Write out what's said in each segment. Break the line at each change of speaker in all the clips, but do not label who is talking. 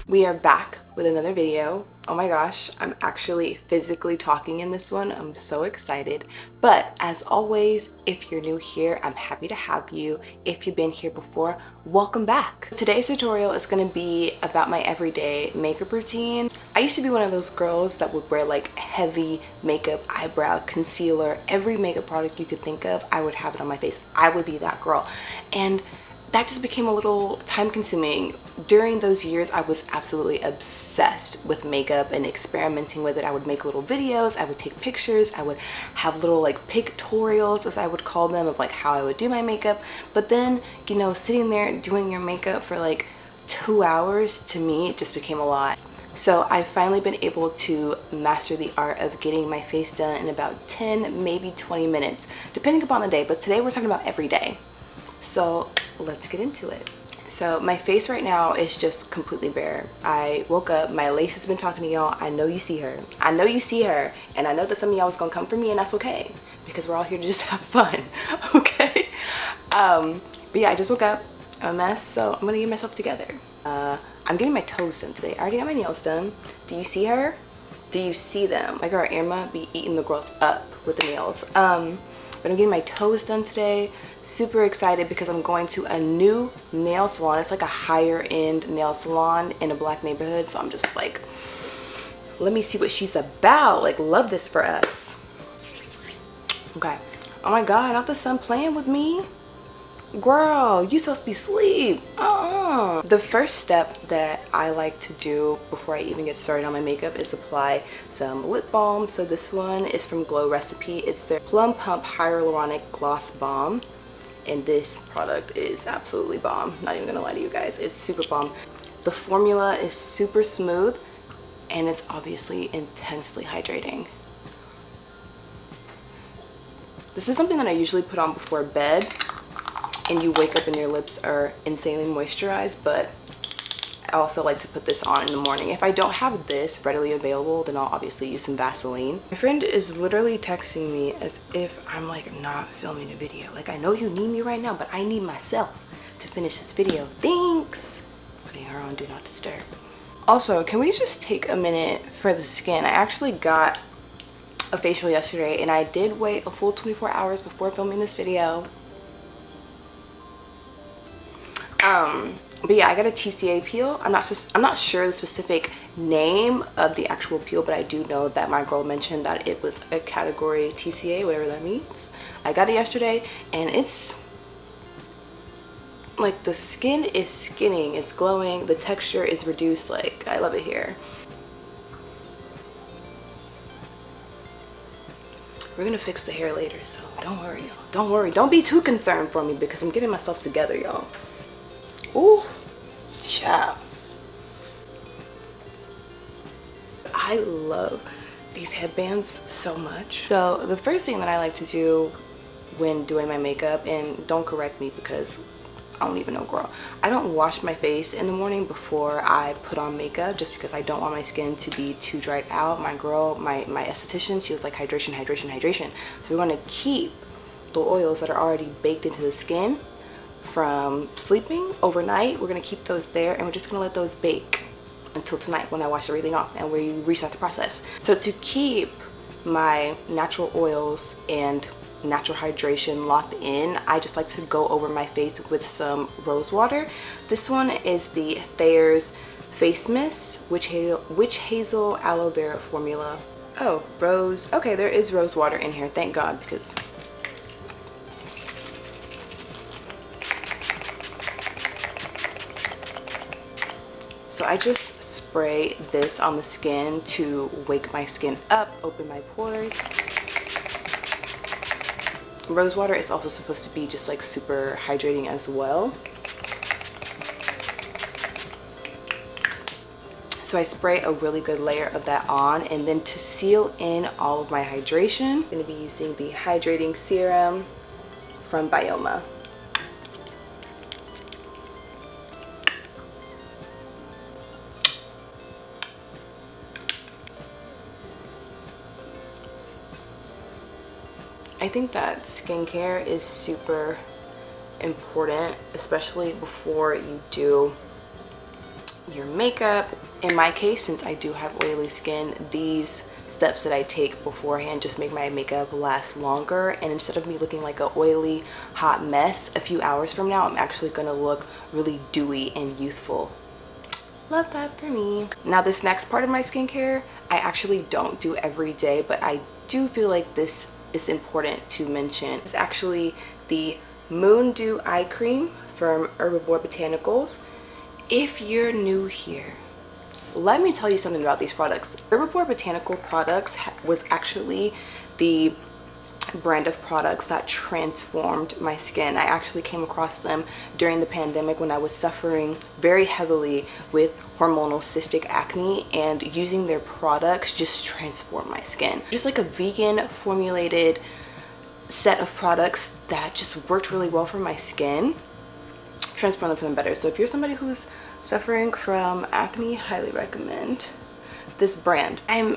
We are back with another video. Oh my gosh, I'm actually physically talking in this one. I'm so excited. But as always, if you're new here, I'm happy to have you. If you've been here before, welcome back. Today's tutorial is going to be about my everyday makeup routine. I used to be one of those girls that would wear like heavy makeup, eyebrow, concealer, every makeup product you could think of, I would have it on my face. I would be that girl. And that just became a little time consuming. During those years, I was absolutely obsessed with makeup and experimenting with it. I would make little videos, I would take pictures, I would have little like pictorials, as I would call them, of like how I would do my makeup. But then, you know, sitting there doing your makeup for like 2 hours, to me, it just became a lot. So I've finally been able to master the art of getting my face done in about 10, maybe 20 minutes, depending upon the day. But today we're talking about every day. So let's get into it. So my face right now is just completely bare. I woke up, my lace has been talking to y'all. I know you see her. I know you see her. And I know that some of y'all was gonna come for me, and that's okay, because we're all here to just have fun, okay? But yeah, I just woke up. I'm a mess, so I'm gonna get myself together. I'm getting my toes done today. I already got my nails done. Do you see her? Do you see them? My girl Irma be eating the girls up with the nails. But I'm getting my toes done today. Super excited because I'm going to a new nail salon. It's like a higher end nail salon in a black neighborhood. So I'm just like, let me see what she's about. Like, love this for us. Okay. Oh my God, not the sun playing with me. Girl, you supposed to be asleep. The first step that I like to do before I even get started on my makeup is apply some lip balm. So this one is from Glow Recipe. It's their Plum Pump Hyaluronic Gloss Balm. And this product is absolutely bomb. Not even gonna lie to you guys, it's super bomb. The formula is super smooth and it's obviously intensely hydrating. This is something that I usually put on before bed, and you wake up and your lips are insanely moisturized, but I also like to put this on in the morning. If I don't have this readily available, then I'll obviously use some Vaseline. My friend is literally texting me as if I'm like not filming a video. Like, I know you need me right now, but I need myself to finish this video. Thanks. Putting her on Do Not Disturb. Also, can we just take a minute for the skin? I actually got a facial yesterday, and I did wait a full 24 hours before filming this video. But yeah, I got a TCA peel. I'm not sure the specific name of the actual peel, but I do know that my girl mentioned that it was a category TCA, whatever that means. I got it yesterday, and it's like the skin is skinning, it's glowing, the texture is reduced. Like, I love it here. We're gonna fix the hair later, so don't worry, y'all. Don't worry. Don't be too concerned for me because I'm getting myself together, y'all. Ooh, child. I love these headbands so much. So the first thing that I like to do when doing my makeup, and don't correct me because I don't even know, girl, I don't wash my face in the morning before I put on makeup, just because I don't want my skin to be too dried out. My girl, my esthetician, she was like, hydration, hydration, hydration. So we want to keep the oils that are already baked into the skin from sleeping overnight. We're going to keep those there, and we're just going to let those bake until tonight when I wash everything off and we restart the process. So to keep my natural oils and natural hydration locked in, I just like to go over my face with some rose water. This one is the Thayers face mist, witch hazel aloe vera formula. Oh, rose. Okay, there is rose water in here, thank God, because so I just spray this on the skin to wake my skin up, open my pores. Rose water is also supposed to be just like super hydrating as well. So I spray a really good layer of that on, and then to seal in all of my hydration, I'm going to be using the Hydrating Serum from BYOMA. I think that skincare is super important, especially before you do your makeup. In my case, since I do have oily skin, these steps that I take beforehand just make my makeup last longer, and instead of me looking like an oily hot mess a few hours from now, I'm actually gonna look really dewy and youthful. Love that for me. Now this next part of my skincare, I actually don't do every day, but I do feel like this is important to mention. It's actually the Moon Dew Eye Cream from Herbivore Botanicals. If you're new here, let me tell you something about these products. Herbivore Botanical products was actually the brand of products that transformed my skin. I actually came across them during the pandemic when I was suffering very heavily with hormonal cystic acne, and using their products just transformed my skin. Just like a vegan formulated set of products that just worked really well for my skin, transform them for them better. So if you're somebody who's suffering from acne, highly recommend this brand. I'm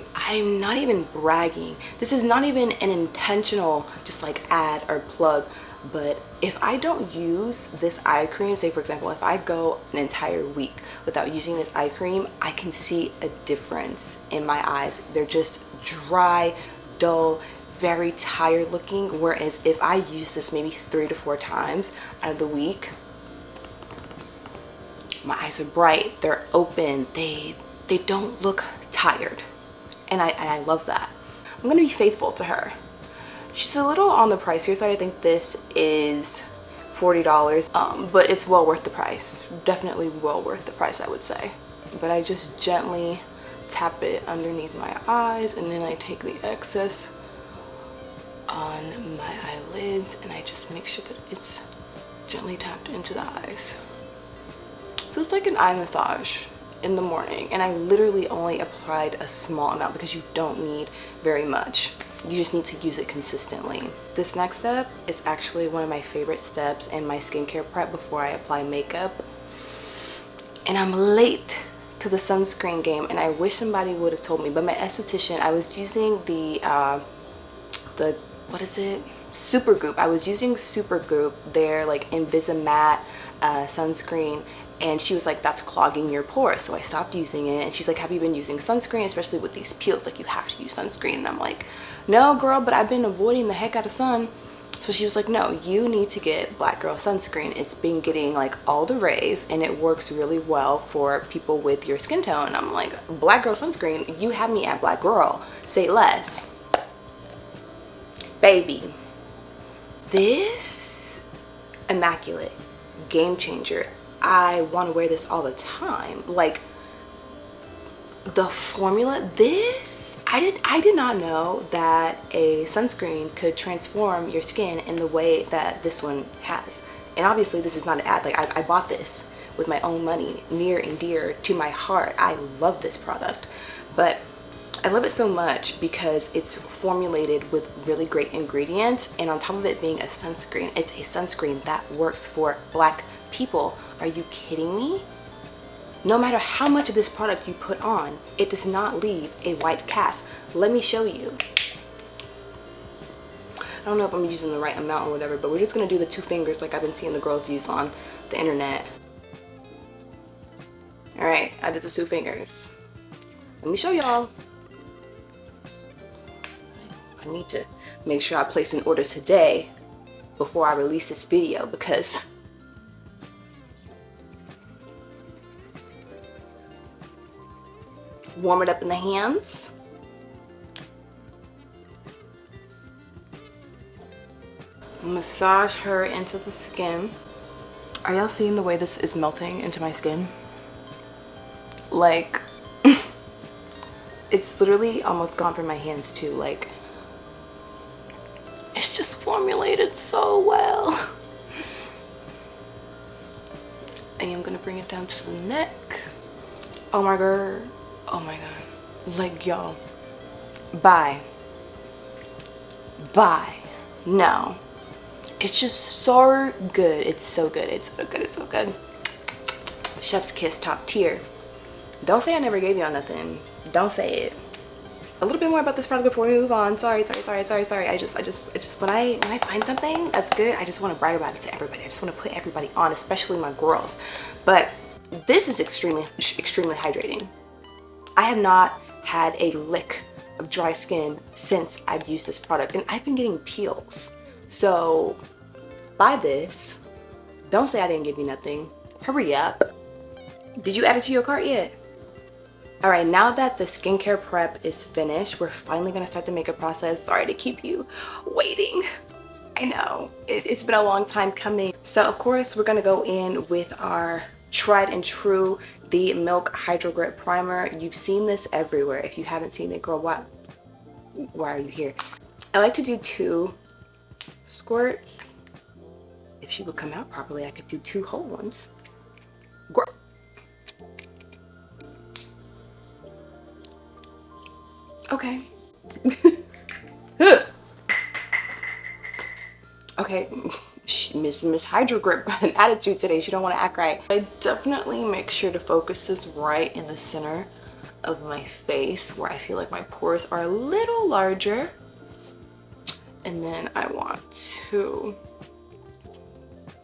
not even bragging. This is not even an intentional just like ad or plug, but if I don't use this eye cream, say for example, if I go an entire week without using this eye cream, I can see a difference in my eyes. They're just dry, dull, very tired looking, whereas if I use this maybe 3 to 4 times out of the week, my eyes are bright, they're open, they don't look tired, and I love that. I'm gonna be faithful to her. She's a little on the pricier side. I think this is $40, but it's well worth the price. Definitely well worth the price, I would say. But I just gently tap it underneath my eyes, and then I take the excess on my eyelids, and I just make sure that it's gently tapped into the eyes. So it's like an eye massage in the morning, and I literally only applied a small amount because you don't need very much. You just need to use it consistently. This next step is actually one of my favorite steps in my skincare prep before I apply makeup, and I'm late to the sunscreen game, and I wish somebody would have told me, but my esthetician, I was using the what is it, Supergoop. I was using Supergoop, their like Invisimatte sunscreen, and she was like, that's clogging your pores. So I stopped using it, and she's like, have you been using sunscreen, especially with these peels, like you have to use sunscreen? And I'm like, no girl, but I've been avoiding the heck out of sun. So she was like, no, you need to get black girl sunscreen. It's been getting like all the rave, and it works really well for people with your skin tone. And I'm like, black girl sunscreen? You have me at black girl, say less. Baby, this immaculate, game changer. I want to wear this all the time. Like the formula, this, I did not know that a sunscreen could transform your skin in the way that this one has. And obviously this is not an ad. Like I bought this with my own money, near and dear to my heart. I love this product, but I love it so much because it's formulated with really great ingredients, and on top of it being a sunscreen, it's a sunscreen that works for black people. Are you kidding me? No matter how much of this product you put on, it does not leave a white cast. Let me show you. I don't know if I'm using the right amount or whatever, but we're just gonna do the 2 fingers like I've been seeing the girls use on the internet. All right, I did the 2 fingers. Let me show y'all. I need to make sure I place an order today before I release this video, because warm it up in the hands. Massage her into the skin. Are y'all seeing the way this is melting into my skin? Like, it's literally almost gone from my hands too. Like, it's just formulated so well. I am gonna bring it down to the neck. Oh my god. Oh my god. Like, y'all, bye. No. It's just so good. It's so good. It's so good. It's so good. Chef's kiss, top tier. Don't say I never gave y'all nothing. Don't say it. A little bit more about this product before we move on. Sorry. I just when I find something that's good, I just want to brag about it to everybody. I just want to put everybody on, especially my girls. But This is extremely hydrating. I have not had a lick of dry skin since I've used this product, and I've been getting peels. So buy this. Don't say I didn't give you nothing. Hurry up. Did you add it to your cart yet? All right, now that the skincare prep is finished, we're finally gonna start the makeup process. Sorry to keep you waiting. I know, it's been a long time coming. So of course, we're gonna go in with our tried and true, the Milk Hydro Grip Primer. You've seen this everywhere. If you haven't seen it, girl, why are you here? I like to do 2 squirts. If she would come out properly, I could do 2 whole ones. Okay. Okay, Miss Hydro Grip got an attitude today. She don't want to act right. I definitely make sure to focus this right in the center of my face where I feel like my pores are a little larger. And then I want to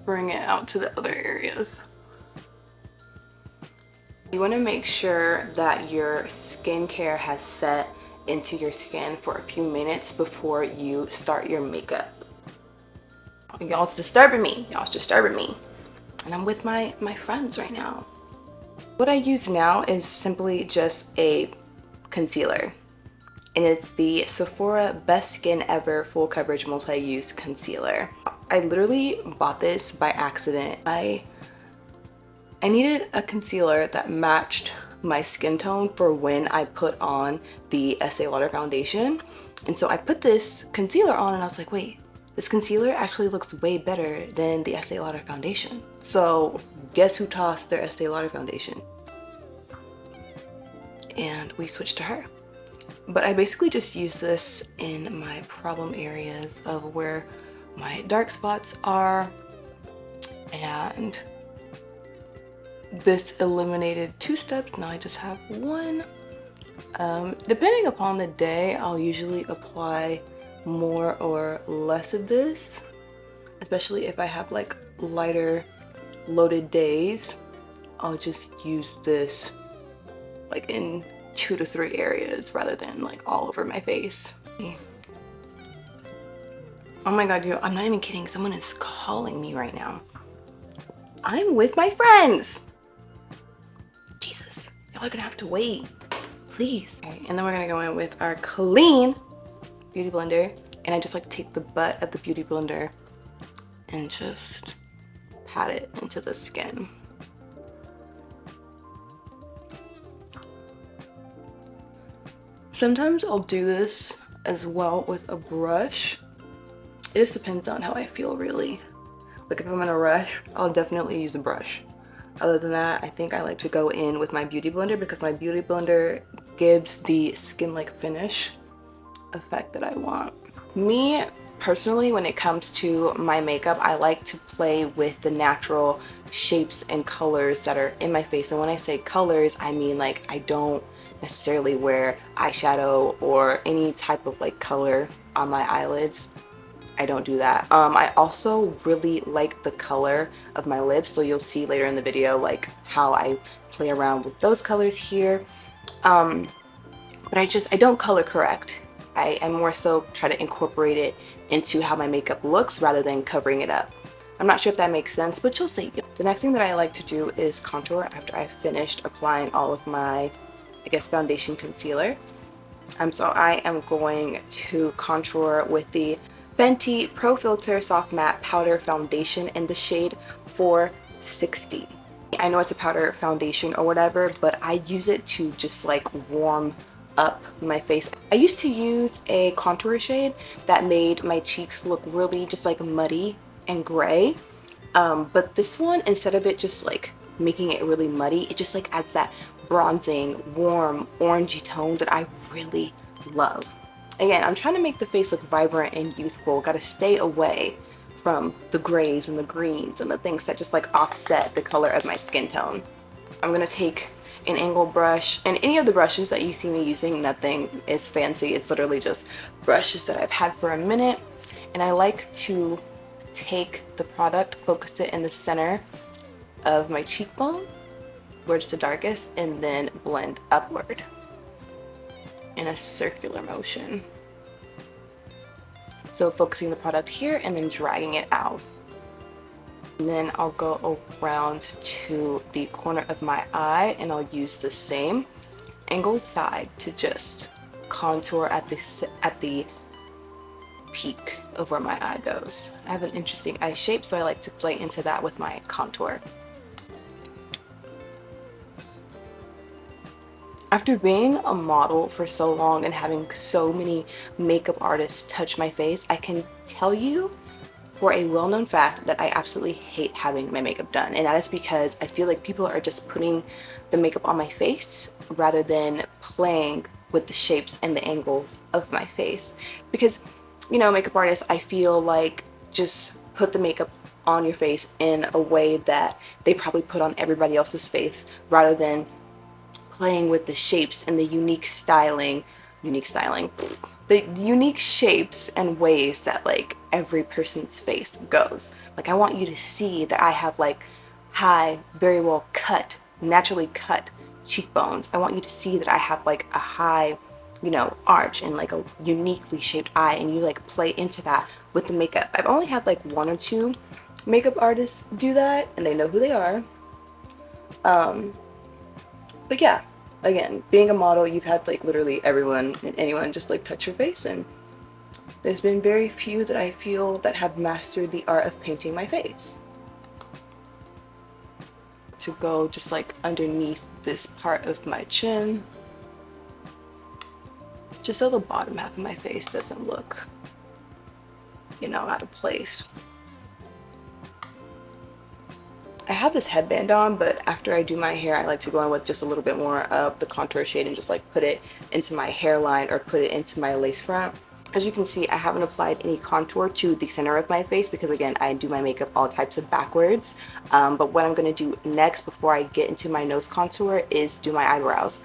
bring it out to the other areas. You want to make sure that your skincare has set into your skin for a few minutes before you start your makeup. Y'all's disturbing me. Y'all's disturbing me. And I'm with my friends right now. What I use now is simply just a concealer. And it's the Sephora Best Skin Ever Full Coverage Multi-Use Concealer. I literally bought this by accident. I needed a concealer that matched my skin tone for when I put on the Estee Lauder foundation. And so I put this concealer on and I was like, wait, this concealer actually looks way better than the Estee Lauder foundation. So guess who tossed their Estee Lauder foundation? And we switched to her. But I basically just use this in my problem areas of where my dark spots are, and this eliminated 2 steps. Now I just have 1. Depending upon the day, I'll usually apply more or less of this, especially if I have like lighter loaded days. I'll just use this like in 2 to 3 areas rather than like all over my face. Oh my god, I'm not even kidding. Someone is calling me right now. I'm with my friends. Jesus, y'all are gonna have to wait, please. Okay, and then we're gonna go in with our clean beauty blender, and I just like to take the butt of the beauty blender and just pat it into the skin. Sometimes I'll do this as well with a brush. It just depends on how I feel, really. Like if I'm in a rush, I'll definitely use a brush. Other than that, I think I like to go in with my beauty blender because my beauty blender gives the skin-like finish effect that I want. Me personally, when it comes to my makeup, I like to play with the natural shapes and colors that are in my face. And when I say colors, I mean like I don't necessarily wear eyeshadow or any type of like color on my eyelids. I don't do that. I also really like the color of my lips, so you'll see later in the video like how I play around with those colors here. But I don't color correct. I more so try to incorporate it into how my makeup looks rather than covering it up. I'm not sure if that makes sense, but you'll see. The next thing that I like to do is contour after I've finished applying all of my, I guess, foundation concealer. So I am going to contour with the Fenty Pro Filt'r Soft Matte Powder Foundation in the shade 460. I know it's a powder foundation or whatever, but I use it to just like warm up my face. I used to use a contour shade that made my cheeks look really just like muddy and gray. But this one, instead of it just like making it really muddy, it just like adds that bronzing, warm, orangey tone that I really love. Again, I'm trying to make the face look vibrant and youthful. Gotta stay away from the grays and the greens and the things that just like offset the color of my skin tone. I'm gonna take an angled brush, and any of the brushes that you see me using, nothing is fancy. It's literally just brushes that I've had for a minute. And I like to take the product, focus it in the center of my cheekbone, where it's the darkest, and then blend upward in a circular motion. So focusing the product here and then dragging it out. And then I'll go around to the corner of my eye and I'll use the same angled side to just contour at the peak of where my eye goes. I have an interesting eye shape, so I like to play into that with my contour. After being a model for so long and having so many makeup artists touch my face, I can tell you for a well-known fact that I absolutely hate having my makeup done. And that is because I feel like people are just putting the makeup on my face rather than playing with the shapes and the angles of my face. Because, you know, makeup artists, I feel like, just put the makeup on your face in a way that they probably put on everybody else's face rather than playing with the shapes and the unique the unique shapes and ways that like every person's face goes. Like, I want you to see that I have like high, very well cut, naturally cut cheekbones. I want you to see that I have like a high, you know, arch and like a uniquely shaped eye, and you like play into that with the makeup. I've only had like 1 or 2 makeup artists do that, and they know who they are. But yeah, again, being a model, you've had like literally everyone and anyone just like touch your face, and there's been very few that I feel that have mastered the art of painting my face. To go just like underneath this part of my chin, just so the bottom half of my face doesn't look, you know, out of place. I have this headband on, but after I do my hair, I like to go in with just a little bit more of the contour shade and just like put it into my hairline or put it into my lace front. As you can see, I haven't applied any contour to the center of my face because, again, I do my makeup all types of backwards. But what I'm going to do next before I get into my nose contour is do my eyebrows.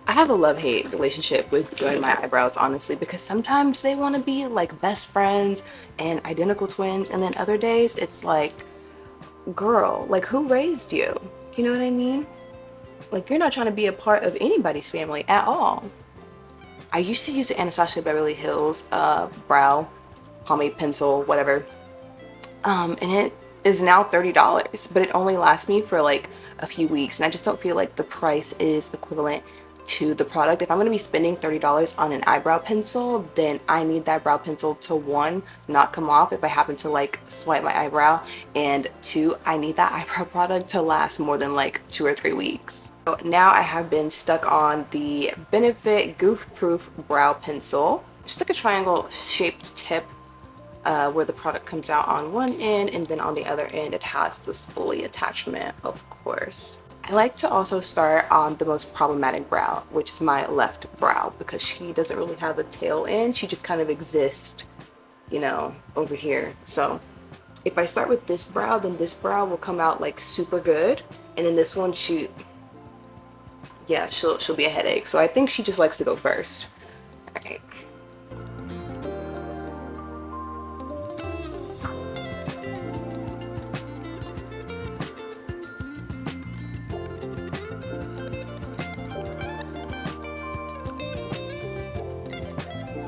I have a love-hate relationship with doing my eyebrows, honestly, because sometimes they want to be like best friends and identical twins, and then other days it's like, girl, like, who raised you? You know what I mean? Like, you're not trying to be a part of anybody's family at all. I used to use the Anastasia Beverly Hills brow pomade pencil, whatever, and it is now $30, but it only lasts me for like a few weeks, and I just don't feel like the price is equivalent to the product. If I'm going to be spending $30 on an eyebrow pencil, then I need that brow pencil to, 1, not come off if I happen to like swipe my eyebrow, and 2, I need that eyebrow product to last more than like 2 or 3 weeks. So now I have been stuck on the Benefit Goof Proof Brow Pencil, just like a triangle shaped tip where the product comes out on one end, and then on the other end it has the spoolie attachment, of course. I like to also start on the most problematic brow, which is my left brow, because she doesn't really have a tail end. She just kind of exists, you know, over here. So if I start with this brow, then this brow will come out like super good, and then this one, she'll be a headache. So I think she just likes to go first. All right.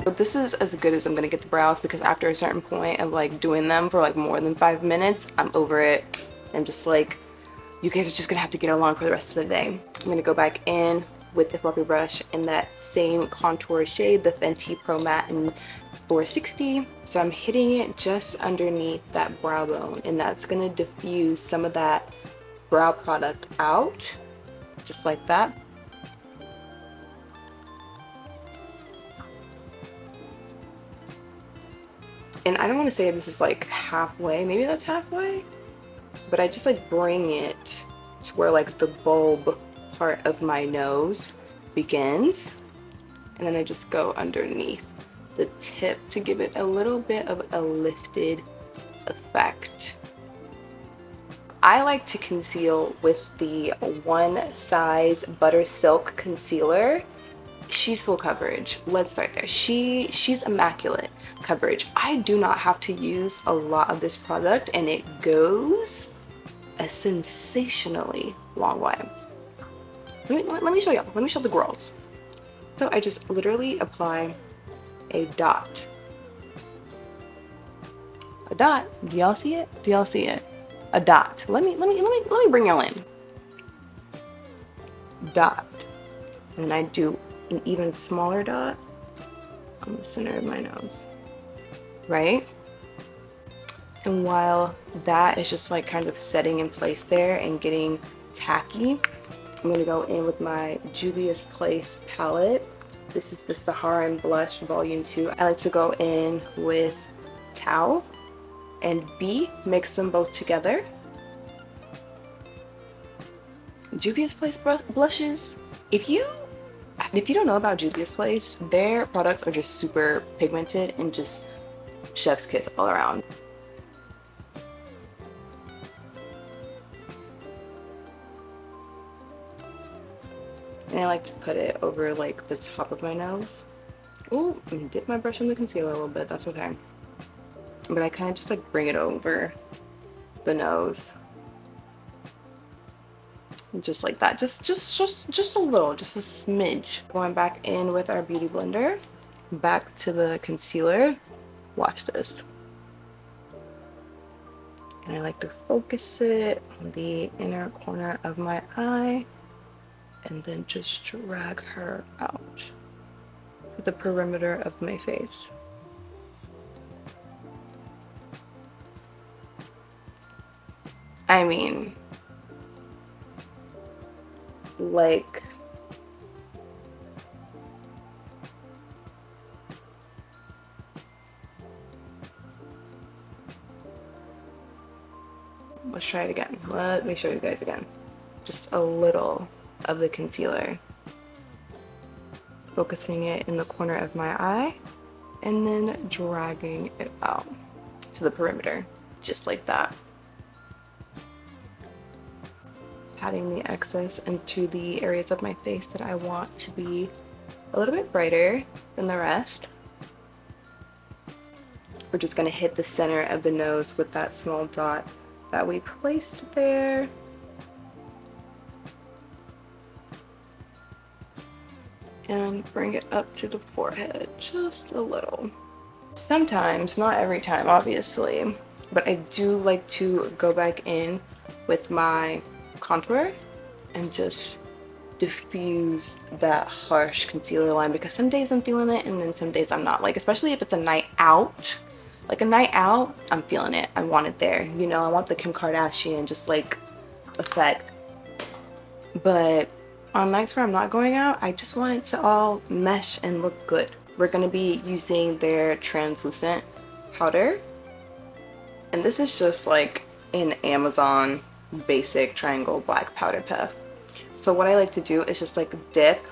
But this is as good as I'm gonna get the brows, because after a certain point of like doing them for like more than 5 minutes, I'm over it. I'm just like, you guys are just gonna have to get along for the rest of the day. I'm gonna go back in with the fluffy brush in that same contour shade, the Fenty Pro Matte in 460. So I'm hitting it just underneath that brow bone, and that's gonna diffuse some of that brow product out, just like that. And I don't want to say this is like halfway, maybe that's halfway, but I just like bring it to where like the bulb part of my nose begins, and then I just go underneath the tip to give it a little bit of a lifted effect. I like to conceal with the One Size Butter Silk Concealer. She's full coverage. Let's start there. She's immaculate coverage. I do not have to use a lot of this product, and it goes a sensationally long way. Let me show y'all. Let me show the girls. So I just literally apply a dot. A dot. Do y'all see it? Do y'all see it? A dot. Let me bring y'all in. Dot. And then I do an even smaller dot on the center of my nose. Right? And while that is just like kind of setting in place there and getting tacky, I'm gonna go in with my Juvia's Place palette. This is the Saharan Blush Volume 2. I like to go in with Tau and B, mix them both together. Juvia's Place blushes. If you don't know about Juvia's Place, their products are just super pigmented and just chef's kiss all around. And I like to put it over like the top of my nose. Ooh, and dip my brush in the concealer a little bit, that's okay. But I kind of just like bring it over the nose. Just like that, just a little, just a smidge. Going back in with our beauty blender, back to the concealer. Watch this. And I like to focus it on the inner corner of my eye and then just drag her out to the perimeter of my face. I mean, like, let's try it again. Let me show you guys again. Just a little of the concealer, focusing it in the corner of my eye and then dragging it out to the perimeter, just like that. Patting the excess into the areas of my face that I want to be a little bit brighter than the rest. We're just gonna hit the center of the nose with that small dot that we placed there. And bring it up to the forehead, just a little. Sometimes, not every time obviously, but I do like to go back in with my contour and just diffuse that harsh concealer line, because some days I'm feeling it and then some days I'm not. Like, especially if it's a night out, like a night out, I'm feeling it. I want it there, you know, I want the Kim Kardashian just like effect. But on nights where I'm not going out, I just want it to all mesh and look good. We're gonna be using their translucent powder, and this is just like an Amazon basic triangle black powder puff. So what I like to do is just like dip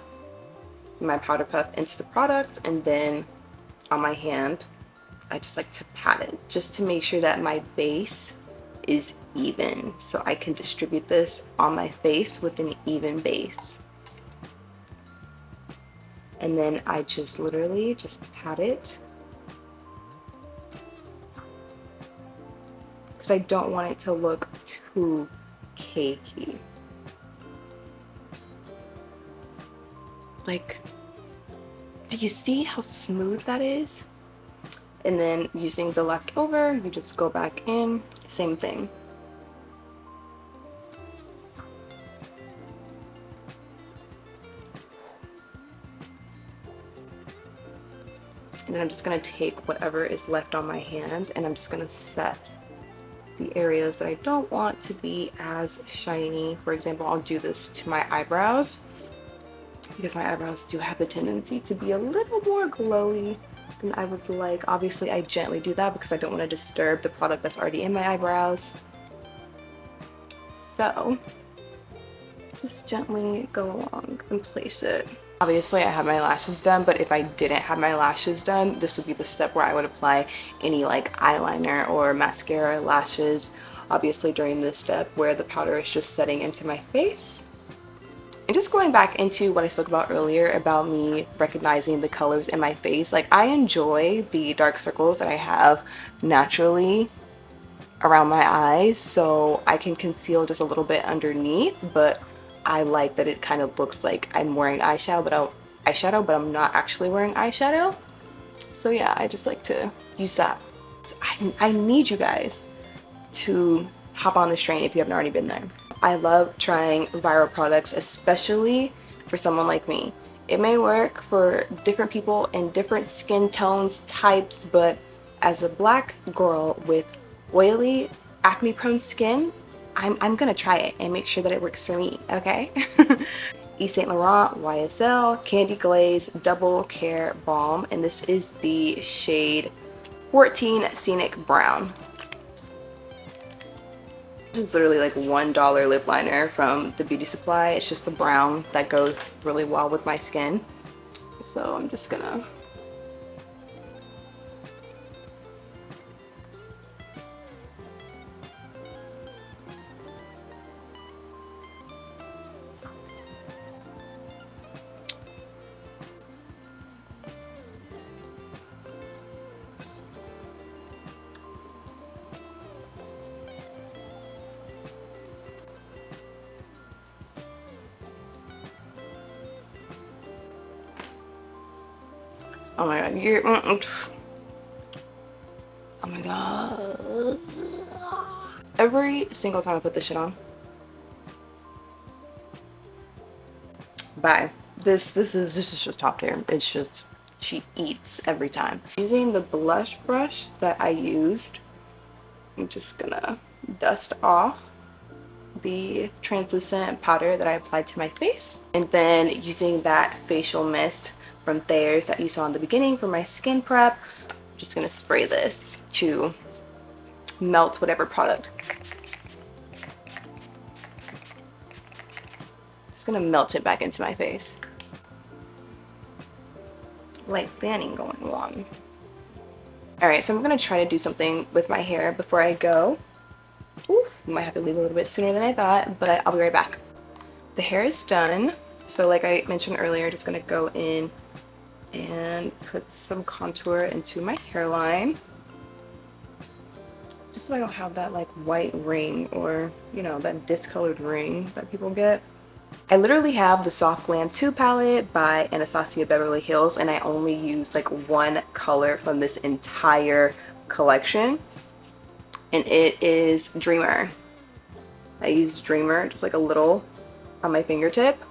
my powder puff into the product, and then on my hand I just like to pat it just to make sure that my base is even, so I can distribute this on my face with an even base. And then I just literally just pat it, because I don't want it to look too cakey. Like, do you see how smooth that is? And then using the leftover, you just go back in, same thing. And then I'm just gonna take whatever is left on my hand and I'm just gonna set the areas that I don't want to be as shiny. For example, I'll do this to my eyebrows, because my eyebrows do have the tendency to be a little more glowy than I would like. Obviously, I gently do that because I don't want to disturb the product that's already in my eyebrows. So, just gently go along and place it. Obviously, I have my lashes done, but if I didn't have my lashes done, this would be the step where I would apply any like eyeliner or mascara, lashes. Obviously, during this step where the powder is just setting into my face. And just going back into what I spoke about earlier about me recognizing the colors in my face, like I enjoy the dark circles that I have naturally around my eyes so I can conceal just a little bit underneath, but I like that it kind of looks like I'm wearing eyeshadow, but I'm not actually wearing eyeshadow. So yeah, I just like to use that. I need you guys to hop on this train if you haven't already been there. I love trying viral products, especially for someone like me. It may work for different people in different skin tones, types, but as a black girl with oily, acne-prone skin, I'm gonna try it and make sure that it works for me, okay? Yves Saint Laurent YSL Candy Glaze Double Care Balm, and this is the shade 14 Scenic Brown. This is literally like $1 lip liner from the beauty supply. It's just a brown that goes really well with my skin. So I'm just gonna oh my god, you're oh my god. Every single time I put this shit on, bye. This is just top tier. It's just, she eats every time. Using the blush brush that I used, I'm just gonna dust off the translucent powder that I applied to my face, and then using that facial mist from Thayers that you saw in the beginning for my skin prep, I'm just gonna spray this to melt whatever product. Just gonna melt it back into my face. Light fanning going on. Alright, so I'm gonna try to do something with my hair before I go. Oof, might have to leave a little bit sooner than I thought, but I'll be right back. The hair is done. So like I mentioned earlier, just gonna go in and put some contour into my hairline. Just so I don't have that like white ring, or you know, that discolored ring that people get. I literally have the Soft Glam 2 palette by Anastasia Beverly Hills, and I only use like one color from this entire collection, and it is Dreamer. I use Dreamer just like a little on my fingertip,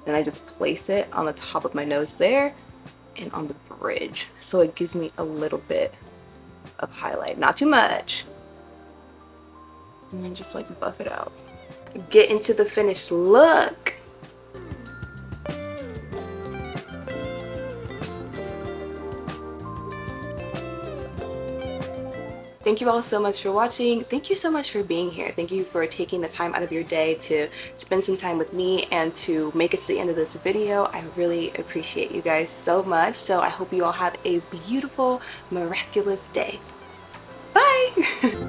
and I just place it on the top of my nose there and on the bridge, so it gives me a little bit of highlight, not too much, and then just like buff it out. Get into the finished look. Thank you all so much for watching. Thank you so much for being here. Thank you for taking the time out of your day to spend some time with me and to make it to the end of this video. I really appreciate you guys so much. So I hope you all have a beautiful, miraculous day. Bye!